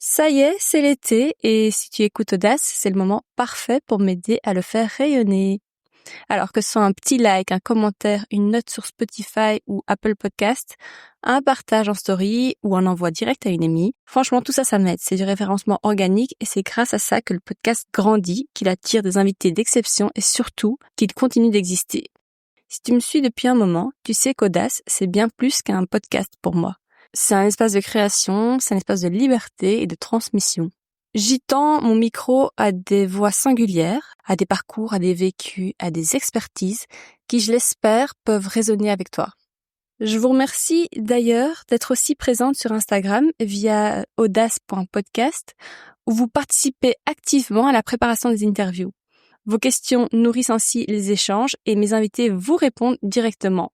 Ça y est, c'est l'été et si tu écoutes Audace, c'est le moment parfait pour m'aider à le faire rayonner. Alors que ce soit un petit like, un commentaire, une note sur Spotify ou Apple Podcast, un partage en story ou un envoi direct à une amie, franchement tout ça, ça m'aide. C'est du référencement organique et c'est grâce à ça que le podcast grandit, qu'il attire des invités d'exception et surtout qu'il continue d'exister. Si tu me suis depuis un moment, tu sais qu'Audace, c'est bien plus qu'un podcast pour moi. C'est un espace de création, c'est un espace de liberté et de transmission. J'y tends mon micro à des voix singulières, à des parcours, à des vécus, à des expertises qui, je l'espère, peuvent résonner avec toi. Je vous remercie d'ailleurs d'être aussi présente sur Instagram via audace.podcast où vous participez activement à la préparation des interviews. Vos questions nourrissent ainsi les échanges et mes invités vous répondent directement.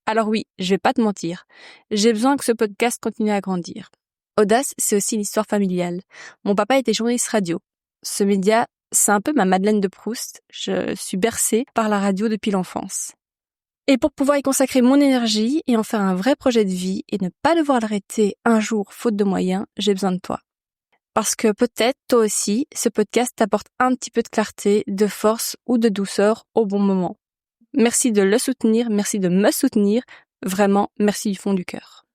Alors oui, je vais pas te mentir, j'ai besoin que ce podcast continue à grandir. Audace, c'est aussi une histoire familiale. Mon papa était journaliste radio. Ce média, c'est un peu ma Madeleine de Proust. Je suis bercée par la radio depuis l'enfance. Et pour pouvoir y consacrer mon énergie et en faire un vrai projet de vie et ne pas devoir l'arrêter un jour faute de moyens, j'ai besoin de toi. Parce que peut-être, toi aussi, ce podcast t'apporte un petit peu de clarté, de force ou de douceur au bon moment. Merci de le soutenir, merci de me soutenir. Vraiment, merci du fond du cœur.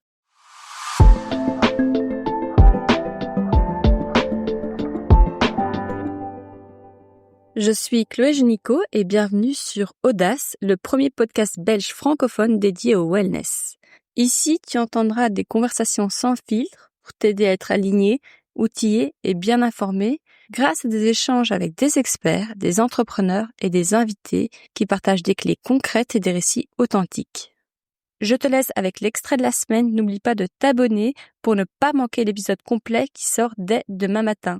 Je suis Chloé Génicaud et bienvenue sur Audace, le premier podcast belge francophone dédié au wellness. Ici, tu entendras des conversations sans filtre pour t'aider à être aligné, outillé et bien informé grâce à des échanges avec des experts, des entrepreneurs et des invités qui partagent des clés concrètes et des récits authentiques. Je te laisse avec l'extrait de la semaine. N'oublie pas de t'abonner pour ne pas manquer l'épisode complet qui sort dès demain matin.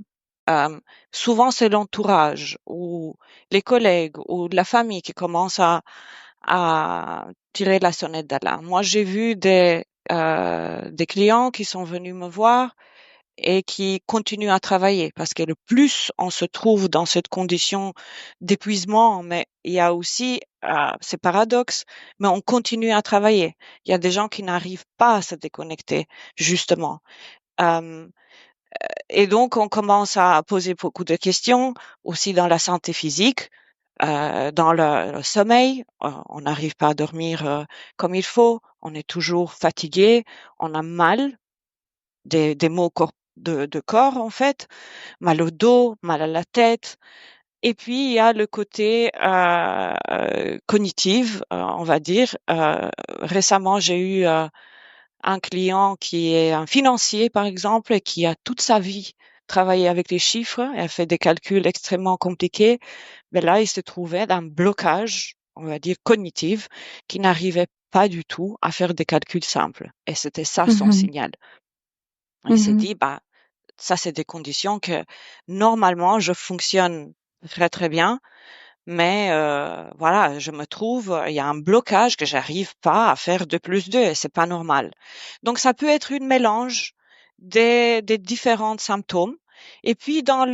Souvent, c'est l'entourage ou les collègues ou la famille qui commencent à tirer la sonnette d'alarme. Moi, j'ai vu des clients qui sont venus me voir et qui continuent à travailler parce que le plus on se trouve dans cette condition d'épuisement, mais il y a aussi, c'est paradoxe, mais on continue à travailler. Il y a des gens qui n'arrivent pas à se déconnecter, justement. Et donc, on commence à poser beaucoup de questions aussi dans la santé physique, dans le sommeil. On n'arrive pas à dormir comme il faut. On est toujours fatigué. On a mal, des maux de corps en fait, mal au dos, mal à la tête. Et puis il y a le côté cognitif, on va dire. Récemment, j'ai eu un client qui est un financier, par exemple, et qui a toute sa vie travaillé avec les chiffres et a fait des calculs extrêmement compliqués. Mais là, il se trouvait d'un blocage, on va dire cognitif, qui n'arrivait pas du tout à faire des calculs simples. Et c'était ça son signal. Il s'est dit, ça, c'est des conditions que normalement, je fonctionne très, très bien. Mais voilà, je me trouve, il y a un blocage que j'arrive pas à faire 2 + 2 et c'est pas normal. Donc ça peut être une mélange des différents symptômes. Et puis dans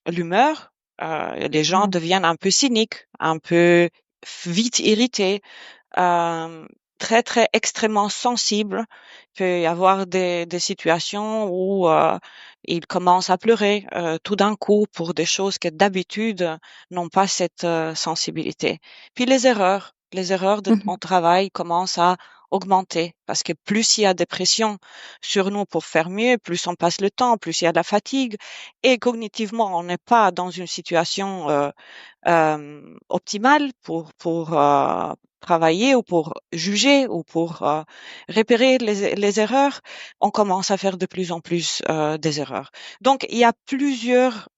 l'humeur, les gens deviennent un peu cyniques, un peu vite irrités, très très extrêmement sensibles. Il peut y avoir des situations où ils commencent à pleurer tout d'un coup pour des choses que d'habitude n'ont pas cette sensibilité. Puis les erreurs de mon travail commencent à augmenter parce que plus il y a des pressions sur nous pour faire mieux, plus on passe le temps, plus il y a de la fatigue et cognitivement on n'est pas dans une situation optimale pour travailler ou pour juger ou pour repérer les erreurs, on commence à faire de plus en plus des erreurs. Donc, il y a plusieurs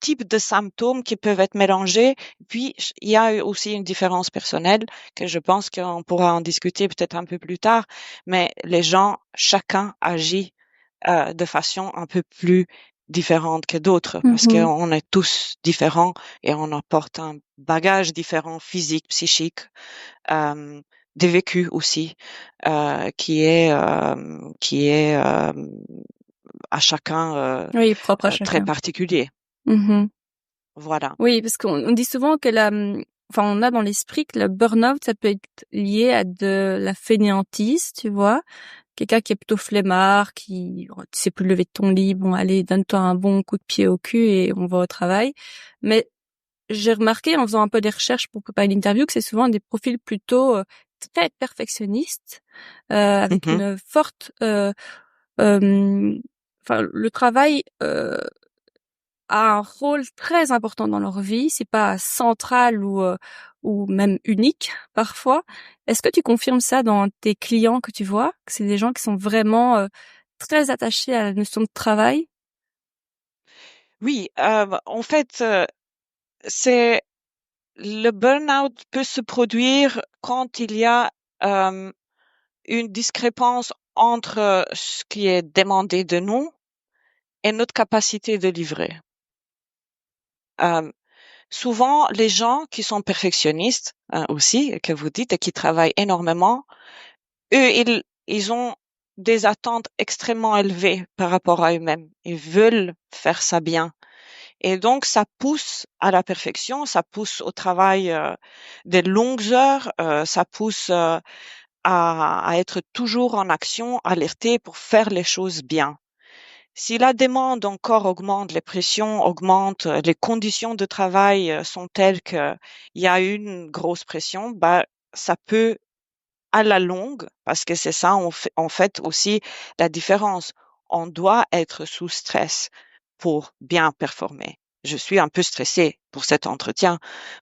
types de symptômes qui peuvent être mélangés. Puis, il y a aussi une différence personnelle que je pense qu'on pourra en discuter peut-être un peu plus tard. Mais les gens, chacun agit de façon un peu plus différente que d'autres parce qu'on est tous différents et on apporte un bagage différent physique, psychique, des vécus aussi qui est à chacun Oui, propre à très chacun. particulier. Voilà. Oui, parce qu'on dit souvent que on a dans l'esprit que le burn-out, ça peut être lié à de la fainéantise, tu vois, quelqu'un qui est plutôt flemmard, qui tu sais plus lever de ton lit, bon allez, donne-toi un bon coup de pied au cul et on va au travail. Mais j'ai remarqué en faisant un peu des recherches pour préparer l'interview que c'est souvent des profils plutôt très perfectionnistes, avec Mmh. une forte enfin le travail a un rôle très important dans leur vie, c'est pas central ou même unique parfois. Est-ce que tu confirmes ça dans tes clients que tu vois, que c'est des gens qui sont vraiment très attachés à la notion de travail? Oui, en fait, c'est le burn-out peut se produire quand il y a, hem, une discrépance entre ce qui est demandé de nous et notre capacité de livrer. Hem, Souvent, les gens qui sont perfectionnistes, aussi, que vous dites et qui travaillent énormément, eux, ils ont des attentes extrêmement élevées par rapport à eux-mêmes. Ils veulent faire ça bien et donc ça pousse à la perfection, ça pousse au travail, des longues heures, ça pousse, à être toujours en action, alerté pour faire les choses bien. Si la demande encore augmente, les pressions augmentent, les conditions de travail, sont telles qu'il y a une grosse pression, bah, ça peut à la longue, parce que c'est ça en fait aussi la différence. On doit être sous stress pour bien performer. Je suis un peu stressée pour cet entretien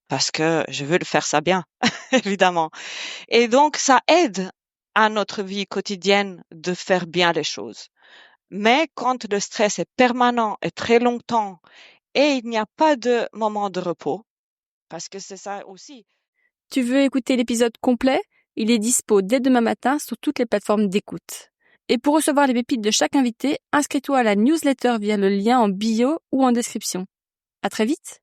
parce que je veux le faire ça bien, évidemment. Et donc, ça aide à notre vie quotidienne de faire bien les choses. Mais quand le stress est permanent et très longtemps et il n'y a pas de moment de repos, parce que c'est ça aussi. Tu veux écouter l'épisode complet? Il est dispo dès demain matin sur toutes les plateformes d'écoute. Et pour recevoir les pépites de chaque invité, inscris-toi à la newsletter via le lien en bio ou en description. À très vite!